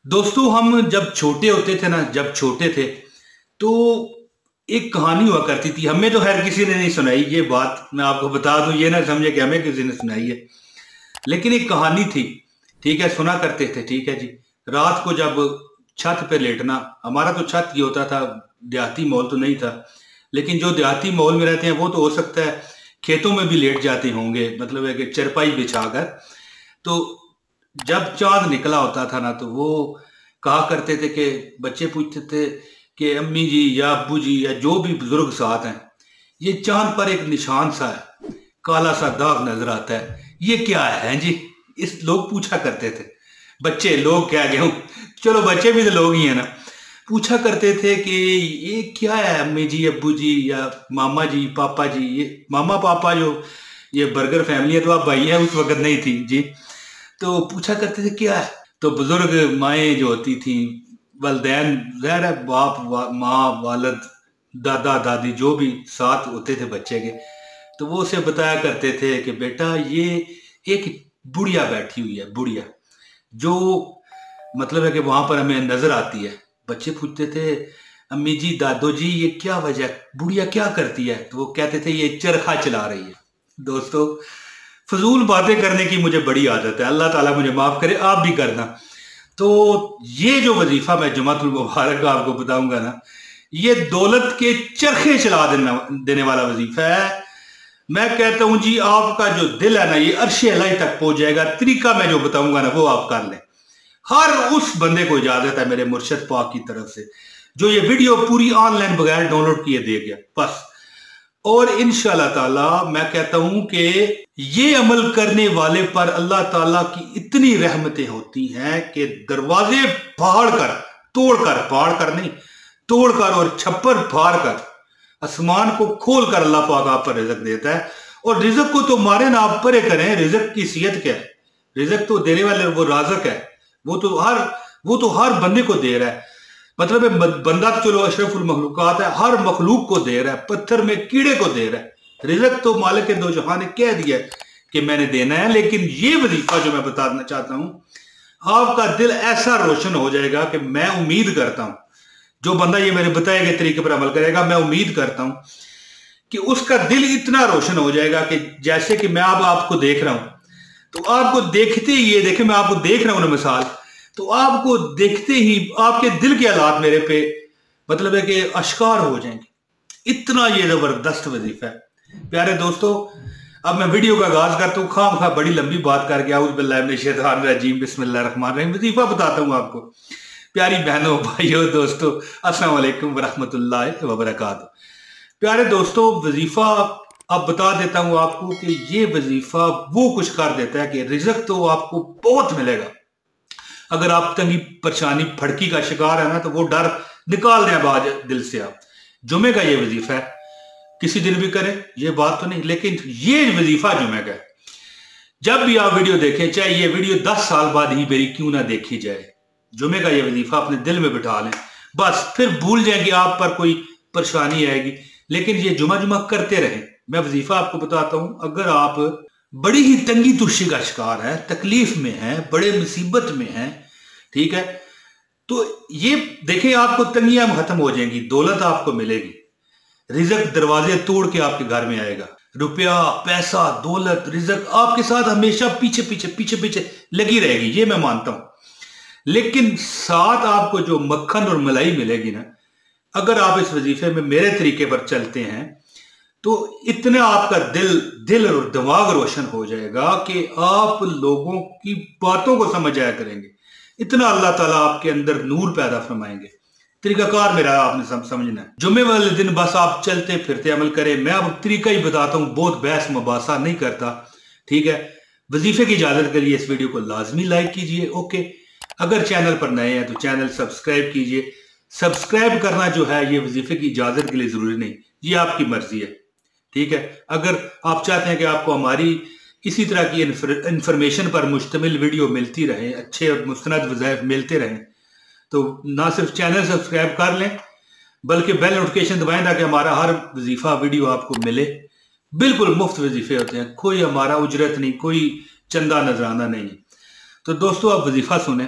दोस्तों हम जब छोटे होते थे ना, जब छोटे थे तो एक कहानी हुआ करती थी। हमें तो खैर किसी ने नहीं सुनाई, ये बात मैं आपको बता दूं, ये ना समझे कि हमें किसी ने सुनाई है। लेकिन एक कहानी थी, ठीक है, सुना करते थे, ठीक है जी। रात को जब छत पे लेटना, हमारा तो छत ही होता था, देहाती माहौल तो नहीं था। लेकिन जो देहाती माहौल में रहते हैं वो तो हो सकता है खेतों में भी लेट जाते होंगे, मतलब है कि चरपाई बिछाकर। तो जब चांद निकला होता था ना, तो वो कहा करते थे कि बच्चे पूछते थे कि अम्मी जी या अब्बू जी या जो भी बुजुर्ग साथ हैं, ये चांद पर एक निशान सा है, काला सा दाग नजर आता है, ये क्या है जी? इस लोग पूछा करते थे। बच्चे, लोग क्या गए हूँ, चलो बच्चे भी तो लोग ही है ना। पूछा करते थे कि ये क्या है अम्मी जी अब्बू जी या मामा जी पापा जी। ये मामा पापा जो, ये बर्गर फैमिली है तो आप भाई है, उस वक्त नहीं थी जी। तो पूछा करते थे क्या है। तो बुजुर्ग माएँ जो होती थी, वलदैन, ज़ाहिर है बाप माँ वालद, दादा दादी जो भी साथ होते थे बच्चे के, तो वो उसे बताया करते थे कि बेटा ये एक बुढ़िया बैठी हुई है, बुढ़िया, जो मतलब है कि वहां पर हमें नजर आती है। बच्चे पूछते थे अम्मी जी दादो जी ये क्या वजह, बुढ़िया क्या करती है? तो वो कहते थे ये चरखा चला रही है। दोस्तों, फजूल बातें करने की मुझे बड़ी आदत है, अल्लाह ताला मुझे माफ करे, आप भी करना। तो ये जो वजीफा मैं जुमातुल मुबारक का आपको बताऊंगा ना, ये दौलत के चरखे चला देने वाला वजीफा है। मैं कहता हूं जी, आपका जो दिल है ना, ये अर्श अलाई तक पहुंच जाएगा। तरीका मैं जो बताऊंगा ना, वो आप कर लें। हर उस बंदे को इजाजत है मेरे मुर्शद पाक की तरफ से, जो ये वीडियो पूरी ऑनलाइन बगैर डाउनलोड किए दे गया बस। और इंशाल्लाह ताला मैं कहता हूं कि ये अमल करने वाले पर अल्लाह ताला की इतनी रहमतें होती हैं कि दरवाजे फाड़ कर, तोड़कर, फाड़ कर नहीं, तोड़कर और छप्पर फाड़ कर, आसमान को खोल कर अल्लाह पाक आप पर रिजक देता है। और रिजक को तो मारे ना आप परे करें, रिजक की सीयत क्या है? रिजक तो देने वाले वो राजक है, वो तो हर बंदे को दे रहा है। मतलब है बंदा तो चलो अशरफुल मखलूकात है, हर मखलूक को दे रहा है, पत्थर में कीड़े को दे रहा है। रिजक तो मालिक के दो जहां ने कह दिया कि मैंने देना है। लेकिन ये वजीफा जो मैं बताना चाहता हूं, आपका दिल ऐसा रोशन हो जाएगा कि मैं उम्मीद करता हूं जो बंदा ये मेरे बताए गए तरीके पर अमल करेगा, मैं उम्मीद करता हूं कि उसका दिल इतना रोशन हो जाएगा कि जैसे कि मैं अब आपको देख रहा हूं, तो आपको देखते ही, ये देखे मैं आपको देख रहा हूं ना मिसाल, तो आपको देखते ही आपके दिल के हालात मेरे पे मतलब है कि अश्कार हो जाएंगे। इतना ये जबरदस्त वजीफा है प्यारे दोस्तों। अब मैं वीडियो का आगाज करता हूँ, खाम खा बड़ी लंबी बात करके, आउज़ बिल्लाहि मिनश शैतानिर रजीम, बिस्मिल्लाहिर रहमानिर रहीम। वजीफा बताता हूँ आपको। प्यारी बहनों भाइयों दोस्तों, अस्सलाम वालेकुम वरहमतुल्लाहि वबरकातुहू। प्यारे दोस्तों, वजीफा अब बता देता हूं आपको कि ये वजीफा वो कुछ कर देता है कि रिजक तो आपको बहुत मिलेगा। अगर आप तंगी परेशानी फड़की का शिकार है ना, तो वो डर निकाल दें आज दिल से आप। जुमे का ये वजीफा है, किसी दिन भी करें, ये बात तो नहीं, लेकिन ये वजीफा जुमे का है। जब भी आप वीडियो देखें, चाहे ये वीडियो 10 साल बाद ही मेरी क्यों ना देखी जाए, जुमे का ये वजीफा अपने दिल में बिठा लें, बस फिर भूल जाएं कि आप पर कोई परेशानी आएगी। लेकिन ये जुमा जुमा करते रहें। मैं वजीफा आपको बताता हूं, अगर आप बड़ी ही तंगी तुर्शी का शिकार है, तकलीफ में है, बड़े मुसीबत में है, ठीक है, तो ये देखें आपको तंगियां खत्म हो जाएंगी, दौलत आपको मिलेगी, रिजक दरवाजे तोड़ के आपके घर में आएगा। रुपया, पैसा, दौलत, रिजक आपके साथ हमेशा पीछे पीछे पीछे पीछे लगी रहेगी, ये मैं मानता हूं। लेकिन साथ आपको जो मक्खन और मलाई मिलेगी ना, अगर आप इस वजीफे में मेरे तरीके पर चलते हैं, तो इतना आपका दिल और दिमाग रोशन हो जाएगा कि आप लोगों की बातों को समझ आया करेंगे। इतना अल्लाह ताला आपके अंदर नूर पैदा फरमाएंगे। तरीकाकार मेरा आपने समझना है। जुम्मे वाले दिन बस आप चलते फिरते अमल करें। मैं अब तरीका ही बताता हूं, बहुत बहस मुबासा नहीं करता, ठीक है। वजीफे की इजाजत के लिए इस वीडियो को लाजमी लाइक कीजिए, ओके। अगर चैनल पर नए हैं तो चैनल सब्सक्राइब कीजिए। सब्सक्राइब करना जो है ये वजीफे की इजाजत के लिए जरूरी नहीं, ये आपकी मर्जी है, ठीक है। अगर आप चाहते हैं कि आपको हमारी इसी तरह की इंफॉर्मेशन पर मुश्तमिल वीडियो मिलती रहे, अच्छे और मुस्तनद वज़ाइफ मिलते रहें, तो ना सिर्फ चैनल सब्सक्राइब कर लें, बल्कि बेल नोटिफिकेशन दबाएं ताकि हमारा हर वजीफा वीडियो आपको मिले। बिल्कुल मुफ्त वजीफे होते हैं, कोई हमारा उजरत नहीं, कोई चंदा नजराना नहीं। तो दोस्तों, आप वजीफा सुने।